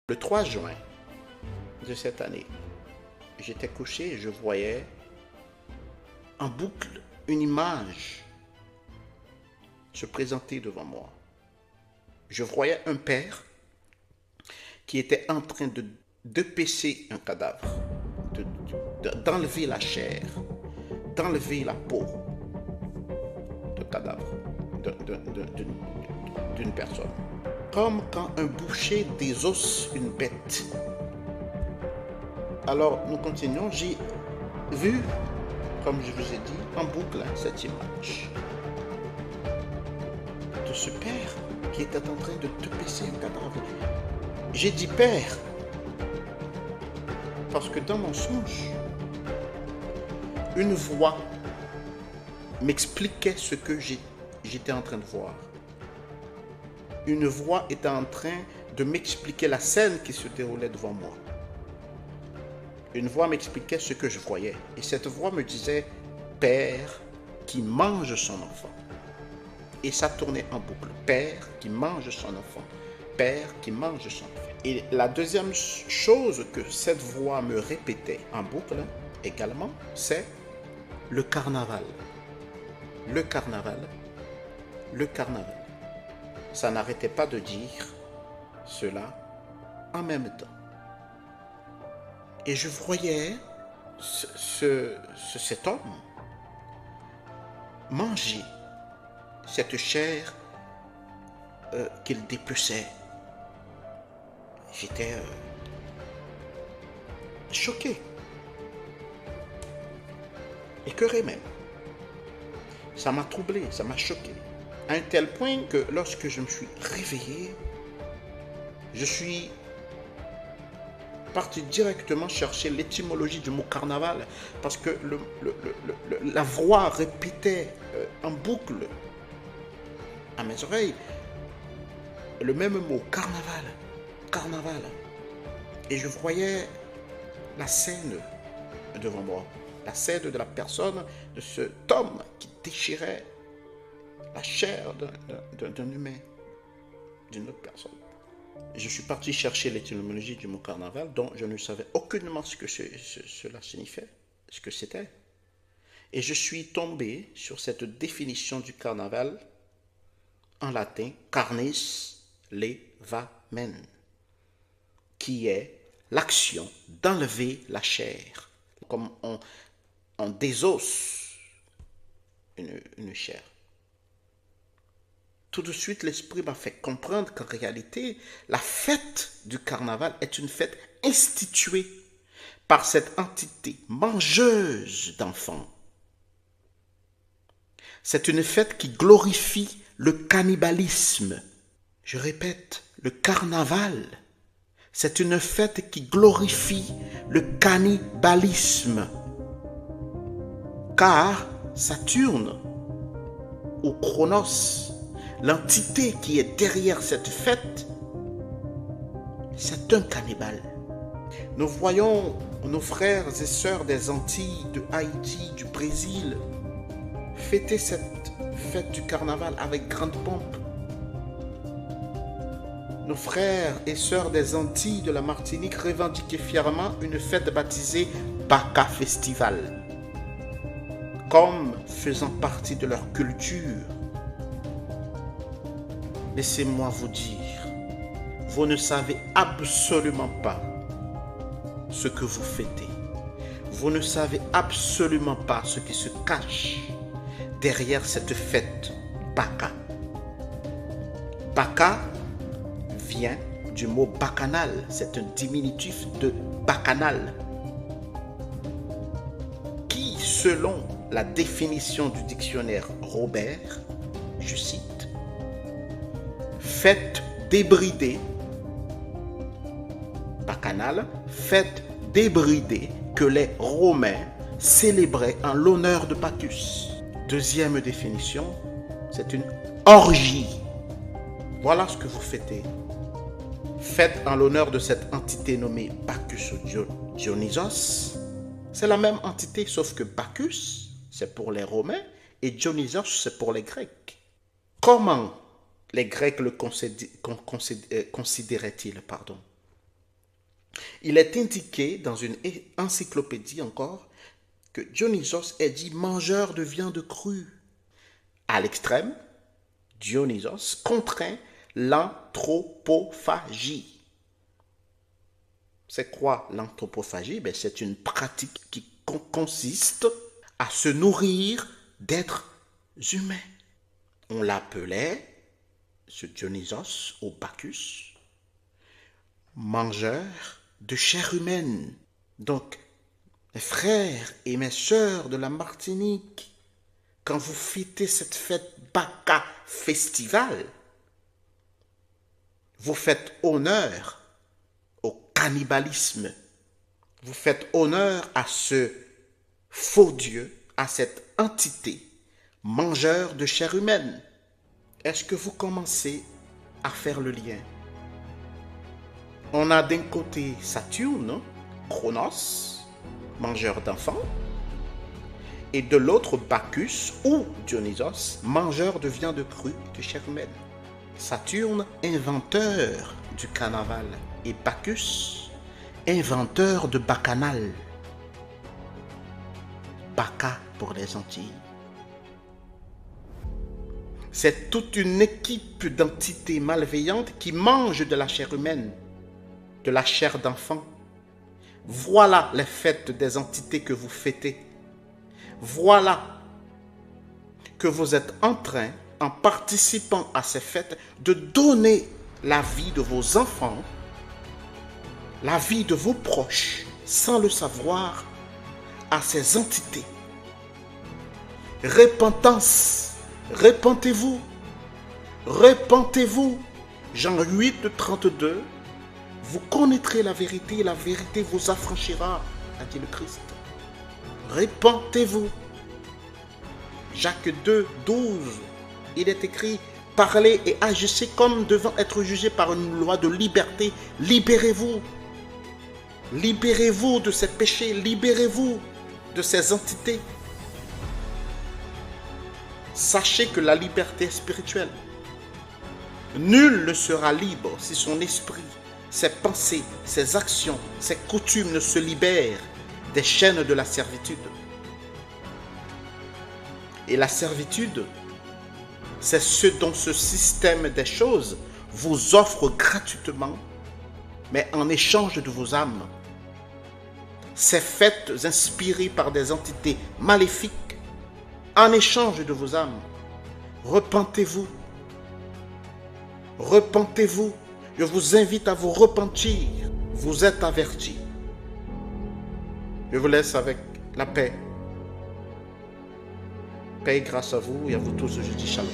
Le 3 juin de cette année, j'étais couché et je voyais en boucle une image se présenter devant moi. Je voyais un père qui était en train de dépecer un cadavre, d'enlever la chair, d'enlever la peau de cadavre d'une personne. Comme quand un boucher désosse une bête. Alors nous continuons, j'ai vu, comme je vous ai dit, en boucle cette image de ce père qui était en train de dépecer un cadavre. J'ai dit père, parce que dans mon songe, une voix m'expliquait ce que j'étais en train de voir. Une voix était en train de m'expliquer la scène qui se déroulait devant moi. Une voix m'expliquait ce que je voyais. Et cette voix me disait, père qui mange son enfant. Et ça tournait en boucle. Père qui mange son enfant. Père qui mange son enfant. Et la deuxième chose que cette voix me répétait en boucle également, c'est le carnaval. Le carnaval. Le carnaval. Ça n'arrêtait pas de dire cela en même temps. Et je voyais cet homme manger cette chair qu'il dépeçait. J'étais choqué, écœuré même. Ça m'a troublé, ça m'a choqué. À un tel point que lorsque je me suis réveillé, je suis parti directement chercher l'étymologie du mot carnaval parce que la voix répétait en boucle à mes oreilles le même mot, carnaval, carnaval. Et je voyais la scène devant moi, la scène de la personne, de cet homme qui déchirait la chair d'un humain, d'une autre personne. Je suis parti chercher l'étymologie du mot carnaval, dont je ne savais aucunement ce que cela signifiait, ce que c'était. Et je suis tombé sur cette définition du carnaval en latin, carnis levamen, qui est l'action d'enlever la chair, comme on désosse une chair. Tout de suite, l'esprit m'a fait comprendre qu'en réalité, la fête du carnaval est une fête instituée par cette entité mangeuse d'enfants. C'est une fête qui glorifie le cannibalisme. Je répète, le carnaval, c'est une fête qui glorifie le cannibalisme. Car Saturne, ou Chronos, l'entité qui est derrière cette fête, c'est un cannibale. Nous voyons nos frères et sœurs des Antilles, de Haïti, du Brésil, fêter cette fête du carnaval avec grande pompe. Nos frères et sœurs des Antilles de la Martinique revendiquaient fièrement une fête baptisée Baka Festival, comme faisant partie de leur culture. Laissez-moi vous dire, vous ne savez absolument pas ce que vous fêtez. Vous ne savez absolument pas ce qui se cache derrière cette fête Baka. Baka vient du mot bacchanal, c'est un diminutif de bacchanal, qui, selon la définition du dictionnaire Robert, je cite, fête débridée, bacchanal, fête débridée que les Romains célébraient en l'honneur de Bacchus. Deuxième définition, c'est une orgie. Voilà ce que vous fêtez. Fête en l'honneur de cette entité nommée Bacchus ou Dionysos. C'est la même entité, sauf que Bacchus, c'est pour les Romains, et Dionysos, c'est pour les Grecs. Comment les Grecs le considéraient-ils, Il est indiqué dans une encyclopédie encore que Dionysos est dit mangeur de viande crue. À l'extrême, Dionysos contraint l'anthropophagie. C'est quoi l'anthropophagie? C'est une pratique qui consiste à se nourrir d'êtres humains. On l'appelait, ce Dionysos ou Bacchus, mangeur de chair humaine. Donc, mes frères et mes sœurs de la Martinique, quand vous fêtez cette fête Bacca Festival, vous faites honneur au cannibalisme. Vous faites honneur à ce faux Dieu, à cette entité, mangeur de chair humaine. Est-ce que vous commencez à faire le lien? On a d'un côté Saturne, Chronos, mangeur d'enfants, et de l'autre Bacchus ou Dionysos, mangeur de viande crue de chair humaine. Saturne, inventeur du carnaval, et Bacchus, inventeur de bacchanal. Bacca pour les Antilles. C'est toute une équipe d'entités malveillantes qui mangent de la chair humaine, de la chair d'enfant. Voilà les fêtes des entités que vous fêtez. Voilà que vous êtes en train, en participant à ces fêtes, de donner la vie de vos enfants, la vie de vos proches, sans le savoir, à ces entités. Repentance, repentez-vous, repentez-vous. Jean 8, 32, vous connaîtrez la vérité et la vérité vous affranchira, a dit le Christ. Repentez-vous. Jacques 2, 12, il est écrit, parlez et agissez comme devant être jugés par une loi de liberté. Libérez-vous. Libérez-vous de ces péchés, libérez-vous de ces entités. Sachez que la liberté est spirituelle. Nul ne sera libre si son esprit, ses pensées, ses actions, ses coutumes ne se libèrent des chaînes de la servitude. Et la servitude, c'est ce dont ce système des choses vous offre gratuitement, mais en échange de vos âmes. Ces fêtes inspirées par des entités maléfiques, en échange de vos âmes. Repentez-vous. Repentez-vous. Je vous invite à vous repentir. Vous êtes avertis. Je vous laisse avec la paix. Paix et grâce à vous et à vous tous. Je dis shalom.